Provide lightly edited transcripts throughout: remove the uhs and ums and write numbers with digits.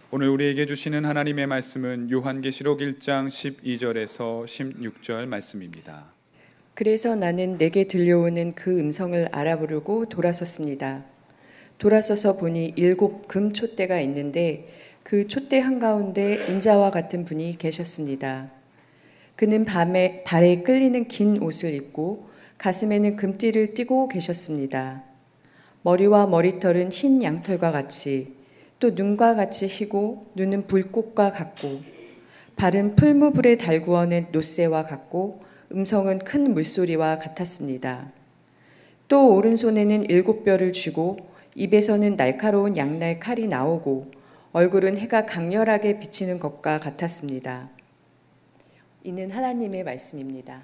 오늘 우리에게 주시는 하나님의 말씀은 요한계시록 1장 12절에서 16절 말씀입니다. 그래서 나는 내게 들려오는 그 음성을 알아보려고 돌아섰습니다. 돌아서서 보니 7 금 촛대가 있는데 그 촛대 한가운데 인자와 같은 분이 계셨습니다. 그는 발에 끌리는 긴 옷을 입고 가슴에는 금띠를 띠고 계셨습니다. 머리와 머리털은 흰 양털과 같이 또 눈과 같이 희고 눈은 불꽃과 같고 발은 풀무불에 달구어낸 놋새와 같고 음성은 큰 물소리와 같았습니다. 또 오른손에는 7뼈를 쥐고 입에서는 날카로운 양날 칼이 나오고 얼굴은 해가 강렬하게 비치는 것과 같았습니다. 이는 하나님의 말씀입니다.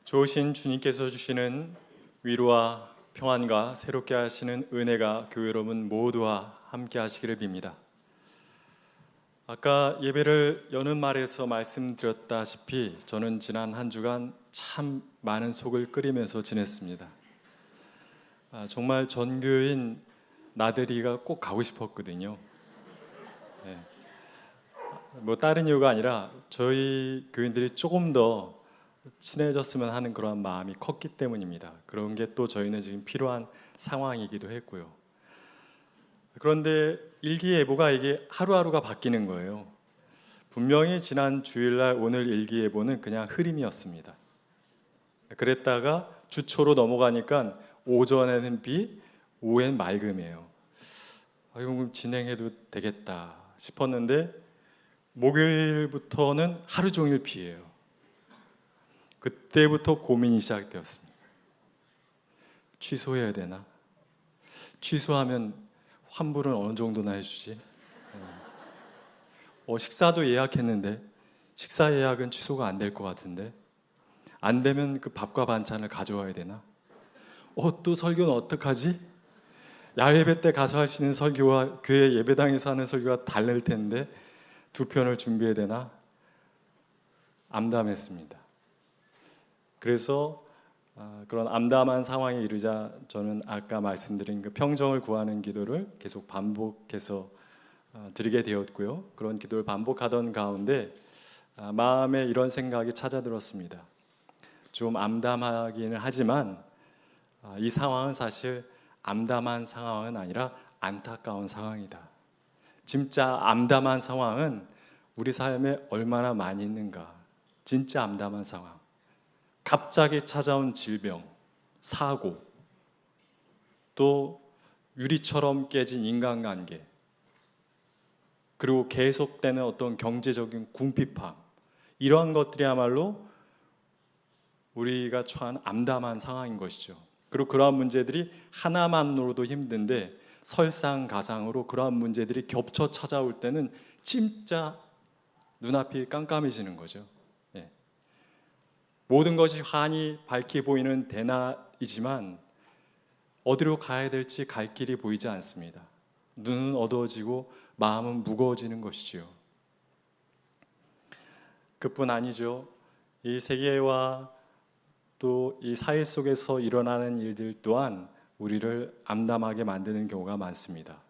좋으신 주님께서 주시는 위로와 평안과 새롭게 하시는 은혜가 교회 여러분 모두와 함께 하시기를 빕니다. 아까 예배를 여는 말에서 말씀드렸다시피 저는 지난 한 주간 참 많은 속을 끓이면서 지냈습니다. 정말 전교인 나들이가 꼭 가고 싶었거든요. 네. 뭐 다른 이유가 아니라 저희 교인들이 조금 더 친해졌으면 하는 그러한 마음이 컸기 때문입니다. 그런 게 또 저희는 지금 필요한 상황이기도 했고요. 그런데 일기예보가 이게 하루하루가 바뀌는 거예요. 분명히 지난 주일날 오늘 일기예보는 그냥 흐림이었습니다. 그랬다가 주초로 넘어가니까 오전에는 비, 오후엔 맑음이에요. 이거 진행해도 되겠다 싶었는데 목요일부터는 하루 종일 비예요. 그때부터 고민이 시작되었습니다. 취소해야 되나? 취소하면 환불은 어느 정도나 해주지? 식사도 예약했는데 식사 예약은 취소가 안 될 것 같은데 안 되면 그 밥과 반찬을 가져와야 되나? 또 설교는 어떡하지? 야외배 때 가서 하시는 설교와 교회 예배당에서 하는 설교가 다를 텐데 두 편을 준비해야 되나? 암담했습니다. 그래서 그런 암담한 상황에 이르자 저는 아까 말씀드린 그 평정을 구하는 기도를 계속 반복해서 드리게 되었고요. 그런 기도를 반복하던 가운데 마음에 이런 생각이 찾아들었습니다. 좀 암담하기는 하지만 이 상황은 사실 암담한 상황은 아니라 안타까운 상황이다. 진짜 암담한 상황은 우리 삶에 얼마나 많이 있는가. 진짜 암담한 상황. 갑자기 찾아온 질병, 사고, 또 유리처럼 깨진 인간관계, 그리고 계속되는 어떤 경제적인 궁핍함, 이러한 것들이야말로 우리가 처한 암담한 상황인 것이죠. 그리고 그러한 문제들이 하나만으로도 힘든데 설상가상으로 그러한 문제들이 겹쳐 찾아올 때는 진짜 눈앞이 깜깜해지는 거죠. 모든 것이 환히 밝게 보이는 대낮이지만 어디로 가야 될지 갈 길이 보이지 않습니다. 눈은 어두워지고 마음은 무거워지는 것이지요. 그뿐 아니죠. 이 세계와 또 이 사회 속에서 일어나는 일들 또한 우리를 암담하게 만드는 경우가 많습니다.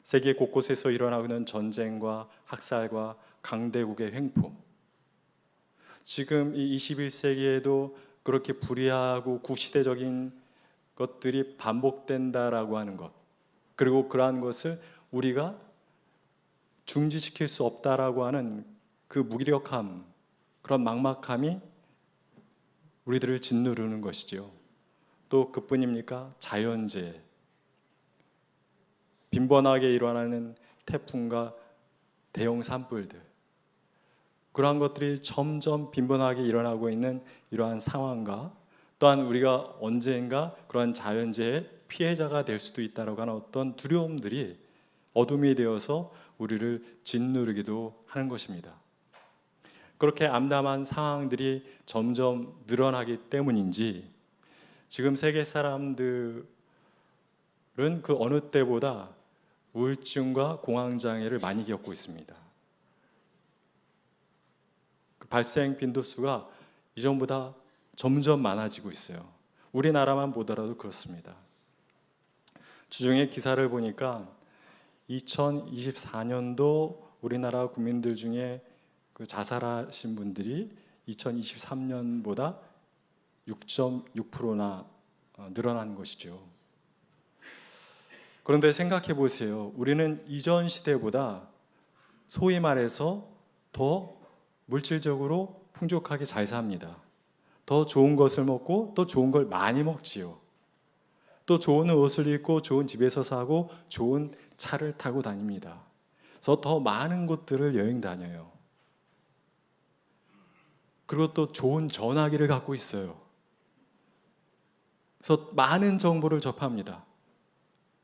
세계 곳곳에서 일어나고 있는 전쟁과 학살과 강대국의 횡포, 지금 이 21세기에도 그렇게 불의하고 구시대적인 것들이 반복된다라고 하는 것, 그리고 그러한 것을 우리가 중지시킬 수 없다라고 하는 그 무기력함, 그런 막막함이 우리들을 짓누르는 것이죠. 또 그뿐입니까? 자연재해, 빈번하게 일어나는 태풍과 대형 산불들, 그러한 것들이 점점 빈번하게 일어나고 있는 이러한 상황과 또한 우리가 언젠가 그러한 자연재해 피해자가 될 수도 있다고 하는 어떤 두려움들이 어둠이 되어서 우리를 짓누르기도 하는 것입니다. 그렇게 암담한 상황들이 점점 늘어나기 때문인지 지금 세계 사람들은 그 어느 때보다 우울증과 공황장애를 많이 겪고 있습니다. 발생 빈도수가 이전보다 점점 많아지고 있어요. 우리나라만 보더라도 그렇습니다. 주중에 기사를 보니까 2024년도 우리나라 국민들 중에 그 자살하신 분들이 2023년보다 6.6%나 늘어난 것이죠. 그런데 생각해 보세요. 우리는 이전 시대보다 소위 말해서 더 물질적으로 풍족하게 잘 삽니다. 더 좋은 것을 먹고 또 좋은 걸 많이 먹지요. 또 좋은 옷을 입고 좋은 집에서 사고 좋은 차를 타고 다닙니다. 그래서 더 많은 곳들을 여행 다녀요. 그리고 또 좋은 전화기를 갖고 있어요. 그래서 많은 정보를 접합니다.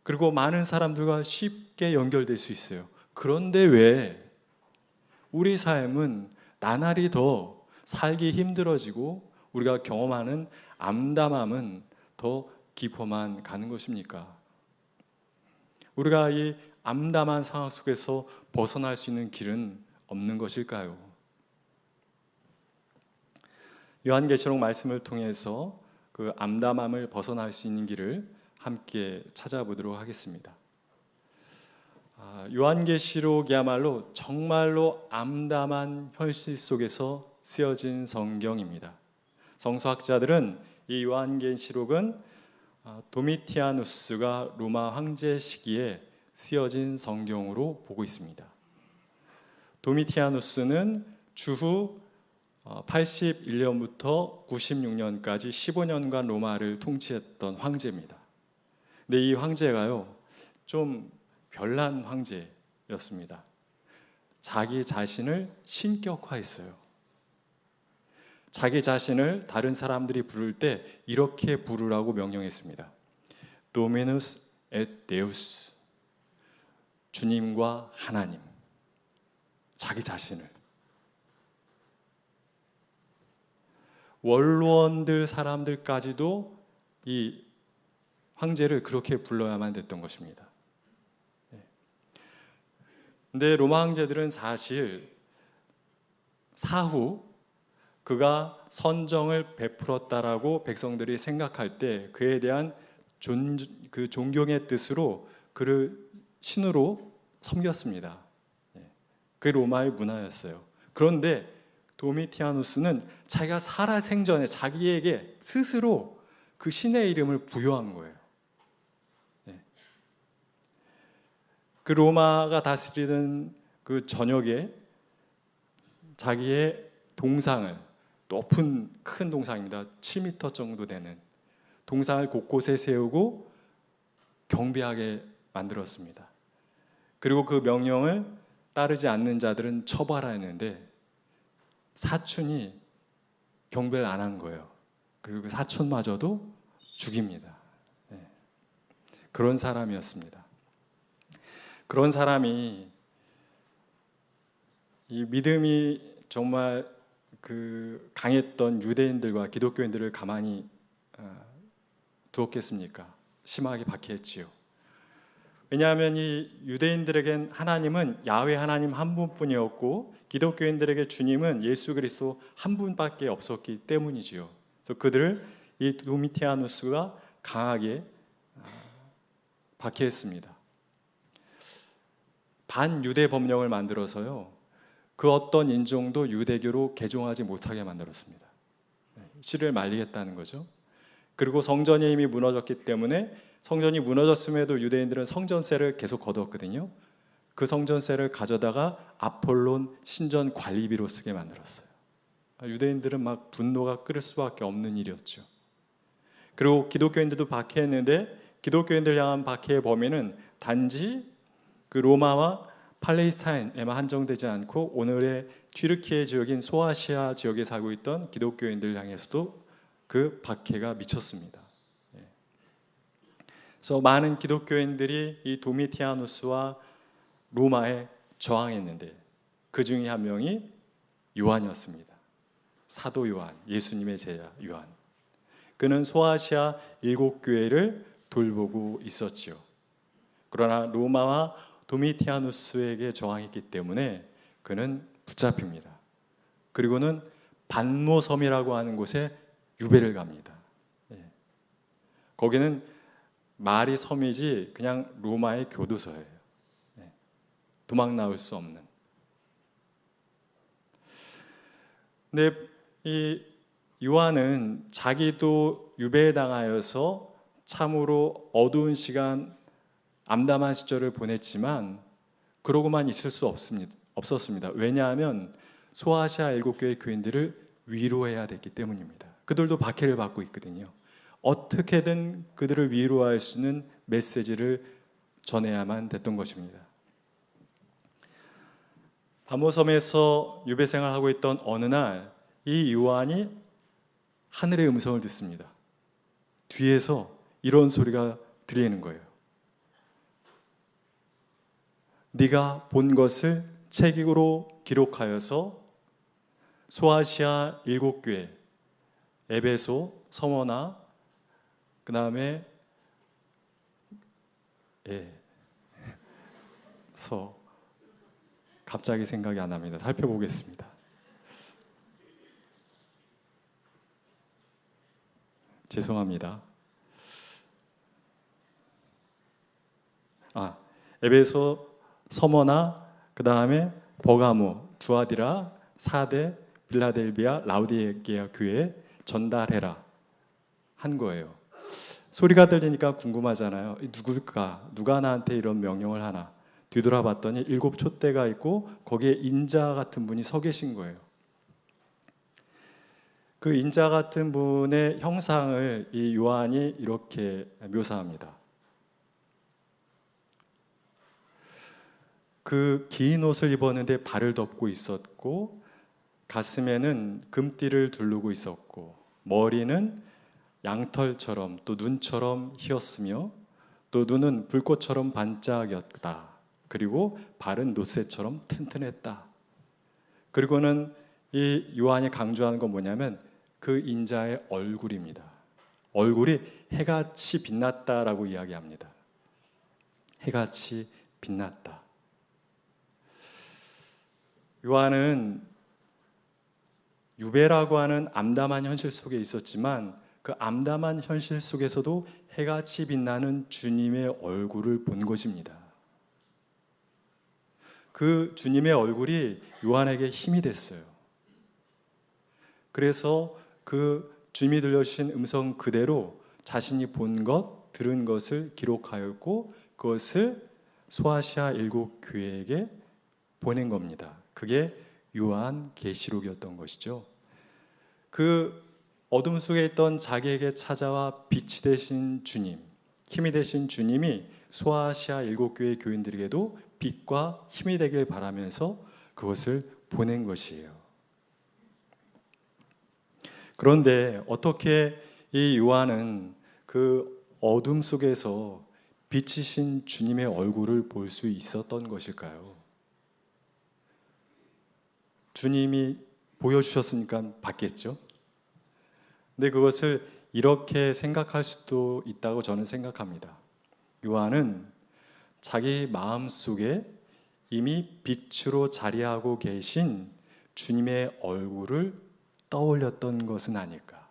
그리고 많은 사람들과 쉽게 연결될 수 있어요. 그런데 왜 우리 삶은 나날이 더 살기 힘들어지고 우리가 경험하는 암담함은 더 깊어만 가는 것입니까? 우리가 이 암담한 상황 속에서 벗어날 수 있는 길은 없는 것일까요? 요한계시록 말씀을 통해서 그 암담함을 벗어날 수 있는 길을 함께 찾아보도록 하겠습니다. 요한계시록이야말로 정말로 암담한 현실 속에서 쓰여진 성경입니다. 성서학자들은 이 요한계시록은 도미티아누스가 로마 황제 시기에 쓰여진 성경으로 보고 있습니다. 도미티아누스는 주후 81년부터 96년까지 15년간 로마를 통치했던 황제입니다. 근데 이 황제가요, 좀 별난 황제였습니다. 자기 자신을 신격화했어요. 자기 자신을 다른 사람들이 부를 때 이렇게 부르라고 명령했습니다. Dominus et Deus, 주님과 하나님. 자기 자신을. 원로원들 사람들까지도 이 황제를 그렇게 불러야만 됐던 것입니다. 근데 로마 황제들은 사실 사후 그가 선정을 베풀었다라고 백성들이 생각할 때 그에 대한 그 존경의 뜻으로 그를 신으로 섬겼습니다. 그 로마의 문화였어요. 그런데 도미티아누스는 자기가 살아 생전에 자기에게 스스로 그 신의 이름을 부여한 거예요. 그 로마가 다스리는 그 전역에 자기의 동상을, 높은 큰 동상입니다. 7m 정도 되는 동상을 곳곳에 세우고 경배하게 만들었습니다. 그리고 그 명령을 따르지 않는 자들은 처벌하였는데 사촌이 경배를 안 한 거예요. 그리고 그 사촌마저도 죽입니다. 그런 사람이었습니다. 그런 사람이 이 믿음이 정말 그 강했던 유대인들과 기독교인들을 가만히 두었겠습니까? 심하게 박해했지요. 왜냐하면 이 유대인들에겐 하나님은 야훼 하나님 한 분뿐이었고 기독교인들에게 주님은 예수 그리스도 한 분밖에 없었기 때문이지요. 그래서 그들을 이 도미티아누스가 강하게 박해했습니다. 반유대 법령을 만들어서요, 그 어떤 인종도 유대교로 개종하지 못하게 만들었습니다. 씨를 말리겠다는 거죠. 그리고 성전이 이미 무너졌기 때문에 성전이 무너졌음에도 유대인들은 성전세를 계속 거두었거든요. 그 성전세를 가져다가 아폴론 신전 관리비로 쓰게 만들었어요. 유대인들은 막 분노가 끓을 수밖에 없는 일이었죠. 그리고 기독교인들도 박해했는데 기독교인들 향한 박해의 범위는 단지 그 로마와 팔레스타인에만 한정되지 않고 오늘의 튀르키예 지역인 소아시아 지역에 살고 있던 기독교인들 향해서도 그 박해가 미쳤습니다. 그래서 많은 기독교인들이 이 도미티아누스와 로마에 저항했는데 그 중에 한 명이 요한이었습니다. 사도 요한, 예수님의 제자 요한. 그는 소아시아 7교회를 돌보고 있었지요. 그러나 로마와 도미티아누스에게 저항했기 때문에 그는 붙잡힙니다. 그리고는 반모섬이라고 하는 곳에 유배를 갑니다. 거기는 말이 섬이지 그냥 로마의 교도소예요. 도망 나올 수 없는. 근데 이 요한은 자기도 유배당하여서 참으로 어두운 시간, 암담한 시절을 보냈지만 그러고만 있을 수 없었습니다. 왜냐하면 소아시아 7교회 교인들을 위로해야 됐기 때문입니다. 그들도 박해를 받고 있거든요. 어떻게든 그들을 위로할 수 있는 메시지를 전해야만 됐던 것입니다. 바모섬에서 유배 생활하고 있던 어느 날 이 요한이 하늘의 음성을 듣습니다. 뒤에서 이런 소리가 들리는 거예요. 네가 본 것을 책으로 기록하여서 소아시아 7교회, 에베소, 서머나, 그 다음에 갑자기 생각이 안 납니다. 살펴보겠습니다. 죄송합니다. 에베소, 서머나, 그 다음에 버가모, 두아디라, 사데, 빌라델비아, 라우디게아 교회에 전달해라 한 거예요. 소리가 들리니까 궁금하잖아요. 누굴까? 누가 나한테 이런 명령을 하나? 뒤돌아봤더니 7 촛대가 있고 거기에 인자 같은 분이 서 계신 거예요. 그 인자 같은 분의 형상을 이 요한이 이렇게 묘사합니다. 그 긴 옷을 입었는데 발을 덮고 있었고 가슴에는 금띠를 두르고 있었고 머리는 양털처럼 또 눈처럼 희었으며 또 눈은 불꽃처럼 반짝였다. 그리고 발은 노새처럼 튼튼했다. 그리고는 이 요한이 강조하는 건 뭐냐면 그 인자의 얼굴입니다. 얼굴이 해같이 빛났다라고 이야기합니다. 해같이 빛났다. 요한은 유배라고 하는 암담한 현실 속에 있었지만 그 암담한 현실 속에서도 해같이 빛나는 주님의 얼굴을 본 것입니다. 그 주님의 얼굴이 요한에게 힘이 됐어요. 그래서 그 주님이 들려주신 음성 그대로 자신이 본 것, 들은 것을 기록하였고 그것을 소아시아 7교회에게 보낸 겁니다. 그게 요한계시록이었던 것이죠. 그 어둠 속에 있던 자기에게 찾아와 빛이 되신 주님, 힘이 되신 주님이 소아시아 7교회 교인들에게도 빛과 힘이 되길 바라면서 그것을 보낸 것이에요. 그런데 어떻게 이 요한은 그 어둠 속에서 빛이신 주님의 얼굴을 볼 수 있었던 것일까요? 주님이 보여주셨으니까 봤겠죠? 근데 그것을 이렇게 생각할 수도 있다고 저는 생각합니다. 요한은 자기 마음속에 이미 빛으로 자리하고 계신 주님의 얼굴을 떠올렸던 것은 아닐까.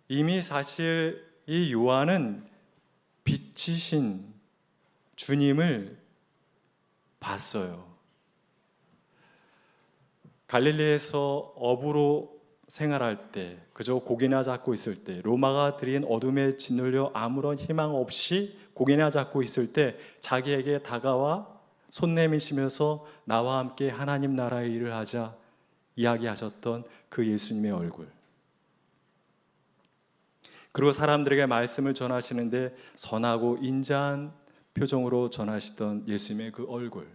이미 사실 이 요한은 빛이신 주님을 봤어요. 갈릴리에서 어부로 생활할 때, 그저 고기나 잡고 있을 때, 로마가 들인 어둠에 짓눌려 아무런 희망 없이 고기나 잡고 있을 때 자기에게 다가와 손 내미시면서 나와 함께 하나님 나라의 일을 하자 이야기하셨던 그 예수님의 얼굴. 그리고 사람들에게 말씀을 전하시는데 선하고 인자한 표정으로 전하시던 예수님의 그 얼굴.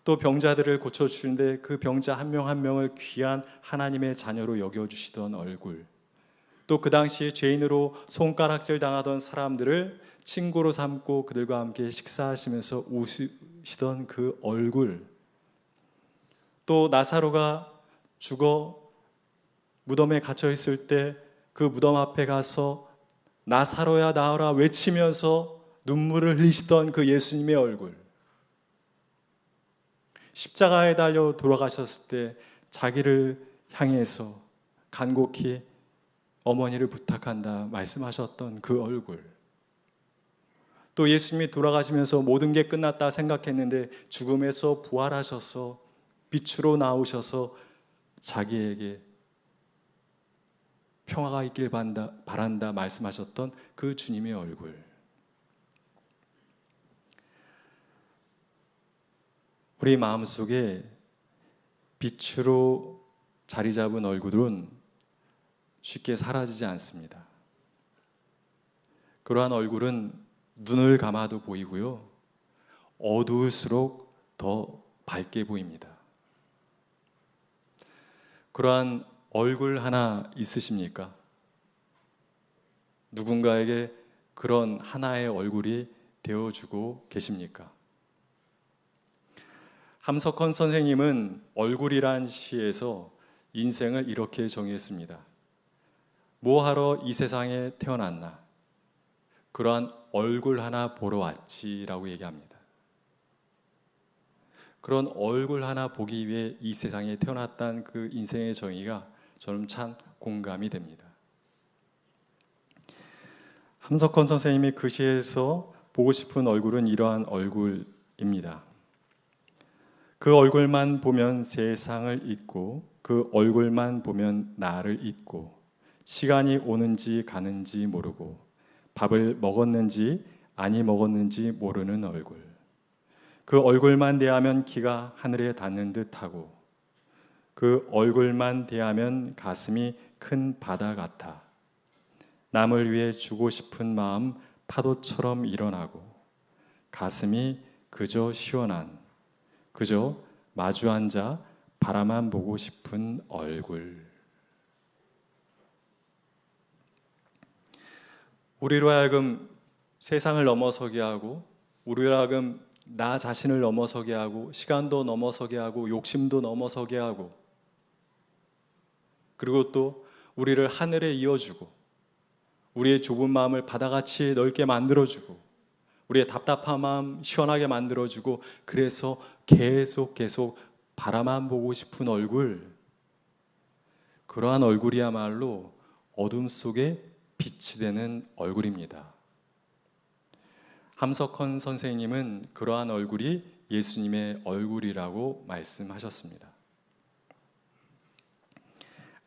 또 병자들을 고쳐주시는데 그 병자 한 명 한 명을 귀한 하나님의 자녀로 여겨주시던 얼굴. 또 그 당시 죄인으로 손가락질 당하던 사람들을 친구로 삼고 그들과 함께 식사하시면서 웃으시던 그 얼굴. 또 나사로가 죽어 무덤에 갇혀 있을 때 그 무덤 앞에 가서 나사로야 나오라 외치면서 눈물을 흘리시던 그 예수님의 얼굴. 십자가에 달려 돌아가셨을 때 자기를 향해서 간곡히 어머니를 부탁한다 말씀하셨던 그 얼굴, 또 예수님이 돌아가시면서 모든 게 끝났다 생각했는데 죽음에서 부활하셔서 빛으로 나오셔서 자기에게 평화가 있길 바란다 말씀하셨던 그 주님의 얼굴. 우리 마음속에 빛으로 자리 잡은 얼굴은 쉽게 사라지지 않습니다. 그러한 얼굴은 눈을 감아도 보이고요, 어두울수록 더 밝게 보입니다. 그러한 얼굴 하나 있으십니까? 누군가에게 그런 하나의 얼굴이 되어주고 계십니까? 함석헌 선생님은 얼굴이란 시에서 인생을 이렇게 정의했습니다. 뭐하러 이 세상에 태어났나? 그러한 얼굴 하나 보러 왔지라고 얘기합니다. 그런 얼굴 하나 보기 위해 이 세상에 태어났다는 그 인생의 정의가 저는 참 공감이 됩니다. 함석헌 선생님이 그 시에서 보고 싶은 얼굴은 이러한 얼굴입니다. 그 얼굴만 보면 세상을 잊고, 그 얼굴만 보면 나를 잊고, 시간이 오는지 가는지 모르고, 밥을 먹었는지 아니 먹었는지 모르는 얼굴. 그 얼굴만 대하면 키가 하늘에 닿는 듯하고, 그 얼굴만 대하면 가슴이 큰 바다 같아. 남을 위해 주고 싶은 마음 파도처럼 일어나고, 가슴이 그저 시원한, 그저 마주 앉아 바라만 보고 싶은 얼굴. 우리로 하여금 세상을 넘어서게 하고, 우리로 하여금 나 자신을 넘어서게 하고, 시간도 넘어서게 하고, 욕심도 넘어서게 하고, 그리고 또 우리를 하늘에 이어주고, 우리의 좁은 마음을 바다같이 넓게 만들어주고, 우리의 답답한 마음 시원하게 만들어주고, 그래서 계속 바라만 보고 싶은 얼굴, 그러한 얼굴이야말로 어둠 속에 빛이 되는 얼굴입니다. 함석헌 선생님은 그러한 얼굴이 예수님의 얼굴이라고 말씀하셨습니다.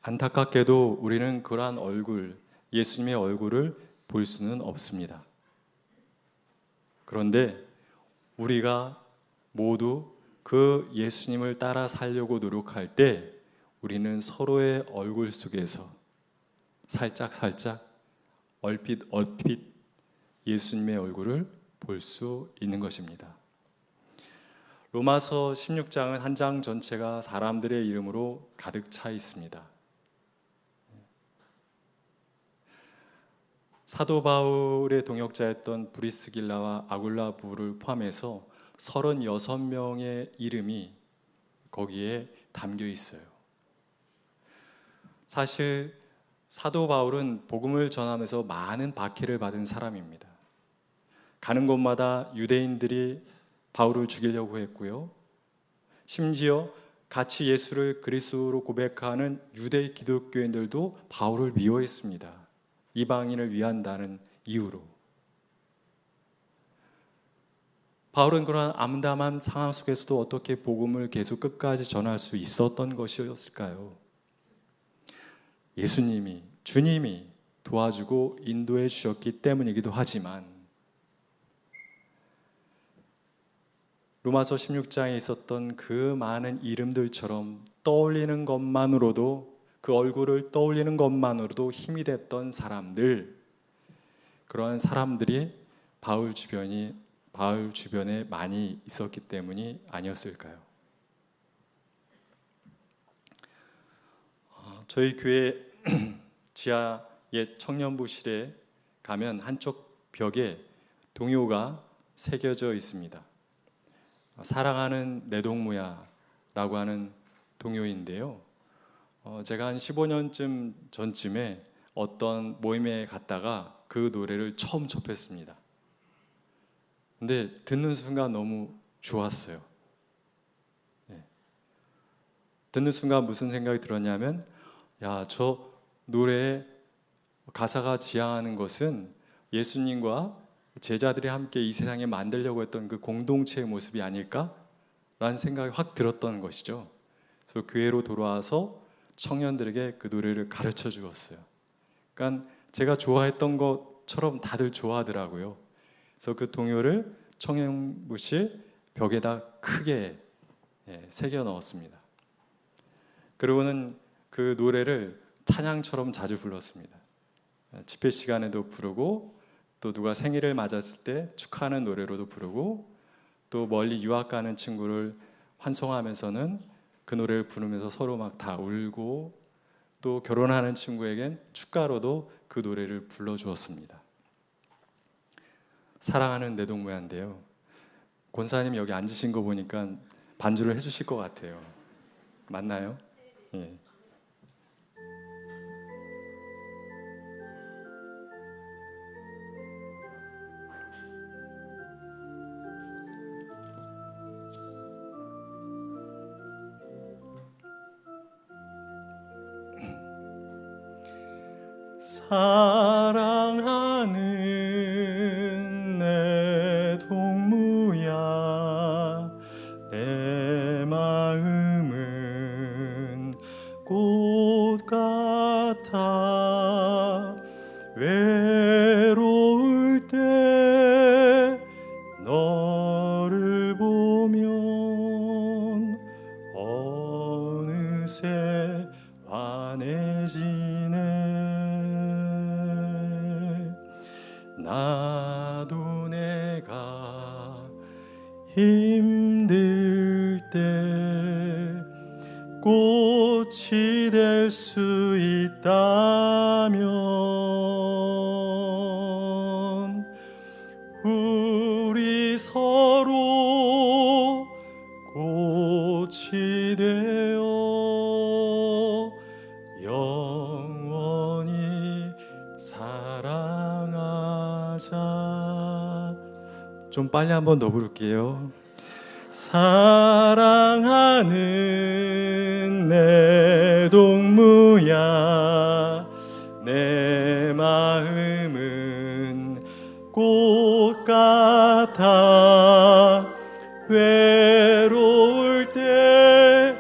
안타깝게도 우리는 그러한 얼굴, 예수님의 얼굴을 볼 수는 없습니다. 그런데 우리가 모두 그 예수님을 따라 살려고 노력할 때 우리는 서로의 얼굴 속에서 살짝 얼핏 예수님의 얼굴을 볼 수 있는 것입니다. 로마서 16장은 한 장 전체가 사람들의 이름으로 가득 차 있습니다. 사도 바울의 동역자였던 브리스길라와 아굴라 부부를 포함해서 36명의 이름이 거기에 담겨 있어요. 사실 사도 바울은 복음을 전하면서 많은 박해를 받은 사람입니다. 가는 곳마다 유대인들이 바울을 죽이려고 했고요, 심지어 같이 예수를 그리스도로 고백하는 유대 기독교인들도 바울을 미워했습니다. 이방인을 위한다는 이유로. 바울은 그러한 암담한 상황 속에서도 어떻게 복음을 계속 끝까지 전할 수 있었던 것이었을까요? 예수님이, 주님이 도와주고 인도해 주셨기 때문이기도 하지만, 로마서 16장에 있었던 그 많은 이름들처럼 떠올리는 것만으로도, 그 얼굴을 떠올리는 것만으로도 힘이 됐던 사람들, 그러한 사람들이 바울 주변에 많이 있었기 때문이 아니었을까요? 저희 교회 지하 옛 청년부실에 가면 한쪽 벽에 동요가 새겨져 있습니다. 사랑하는 내 동무야라고 하는 동요인데요, 제가 한 15년쯤 전쯤에 어떤 모임에 갔다가 그 노래를 처음 접했습니다. 근데 듣는 순간 너무 좋았어요. 듣는 순간 무슨 생각이 들었냐면, 야, 저 노래에 가사가 지향하는 것은 예수님과 제자들이 함께 이 세상에 만들려고 했던 그 공동체의 모습이 아닐까라는 생각이 확 들었던 것이죠. 그래서 교회로 돌아와서 청년들에게 그 노래를 가르쳐 주었어요. 그러니까 제가 좋아했던 것처럼 다들 좋아하더라고요. 그래서 그 동요를 청년부실 벽에다 크게 새겨 넣었습니다. 그리고는 그 노래를 찬양처럼 자주 불렀습니다. 집회 시간에도 부르고, 또 누가 생일을 맞았을 때 축하하는 노래로도 부르고, 또 멀리 유학 가는 친구를 환송하면서는 그 노래를 부르면서 서로 막 다 울고, 또 결혼하는 친구에겐 축가로도 그 노래를 불러주었습니다. 사랑하는 내동무야인데요, 권사님 여기 앉으신 거 보니까 반주를 해주실 것 같아요. 맞나요? 예. 사랑하는 내 동무야, 내 마음은 꽃 같아. 외로울 때 너를 보면 어느새 환해지네. 나도 내가 힘들 때 꽃이 될 수 있다면 우리 서로 꽃이 되어 영원히 사랑하자. 좀 빨리 한번 더 부를게요. 사랑하는 내 동무야, 내 마음은 꽃 같아. 외로울 때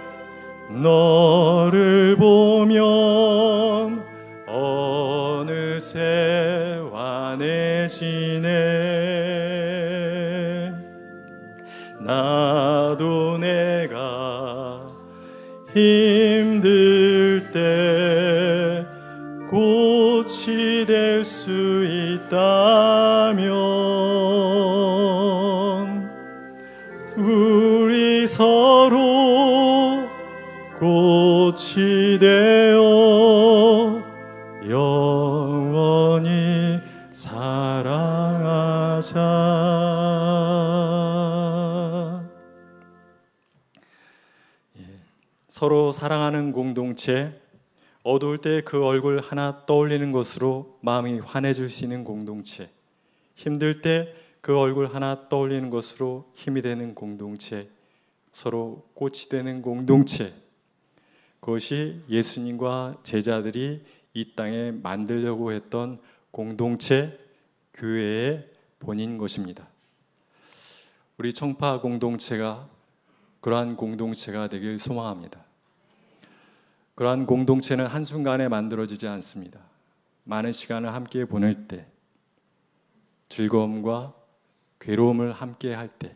너를 보면 어느새 환해지네. 나도 내가 힘들 때 꽃이 될 수 있다면 우리 서로 꽃이 되어 영원히 사랑하자. 서로 사랑하는 공동체, 어두울 때 그 얼굴 하나 떠올리는 것으로 마음이 환해질 수 있는 공동체, 힘들 때 그 얼굴 하나 떠올리는 것으로 힘이 되는 공동체, 서로 꽃이 되는 공동체, 그것이 예수님과 제자들이 이 땅에 만들려고 했던 공동체, 교회의 본인 것입니다. 우리 청파 공동체가 그러한 공동체가 되길 소망합니다. 그러한 공동체는 한순간에 만들어지지 않습니다. 많은 시간을 함께 보낼 때, 즐거움과 괴로움을 함께 할 때,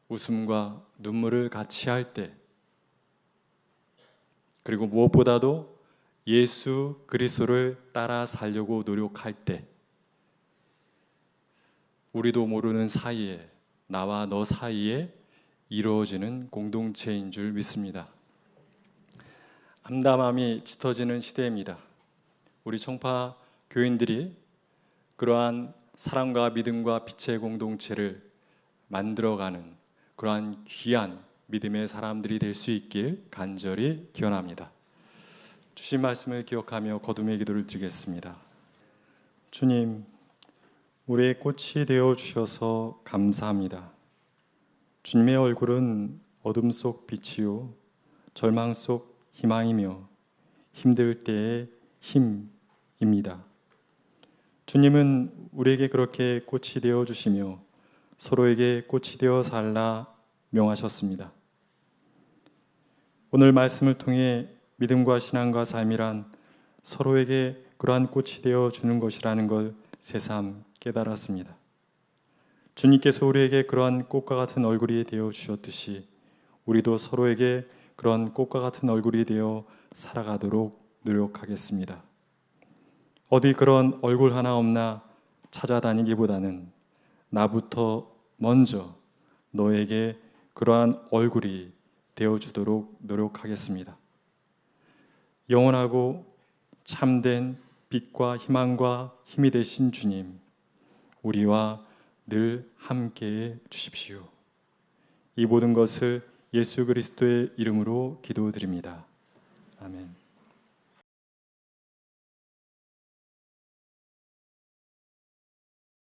웃음과 눈물을 같이 할 때, 그리고 무엇보다도 예수 그리스도를 따라 살려고 노력할 때, 우리도 모르는 사이에, 나와 너 사이에 이루어지는 공동체인 줄 믿습니다. 암담함이 짙어지는 시대입니다. 우리 청파 교인들이 그러한 사랑과 믿음과 빛의 공동체를 만들어가는 그러한 귀한 믿음의 사람들이 될 수 있길 간절히 기원합니다. 주신 말씀을 기억하며 거듭의 기도를 드리겠습니다. 주님, 우리의 꽃이 되어 주셔서 감사합니다. 주님의 얼굴은 어둠 속 빛이요, 절망 속 희망이며 힘들 때의 입니다. 주님은 우리에게 그렇게 꽃이 되어 주시며 서로에게 꽃이 되어 살라 명하셨습니다. 오늘 말씀을 통해 믿음과 신앙과 삶이란 서로에게 그러한 꽃이 되어 주는 것이라는 걸 새삼 깨달았습니다. 주님께서 우리에게 그러한 꽃과 같은 얼굴이 되어 주셨듯이 우리도 서로에게 그런 꽃과 같은 얼굴이 되어 살아가도록 노력하겠습니다. 어디 그런 얼굴 하나 없나 찾아다니기보다는 나부터 먼저 너에게 그러한 얼굴이 되어주도록 노력하겠습니다. 영원하고 참된 빛과 희망과 힘이 되신 주님, 우리와 늘 함께해 주십시오. 이 모든 것을 예수 그리스도의 이름으로 기도드립니다. 아멘.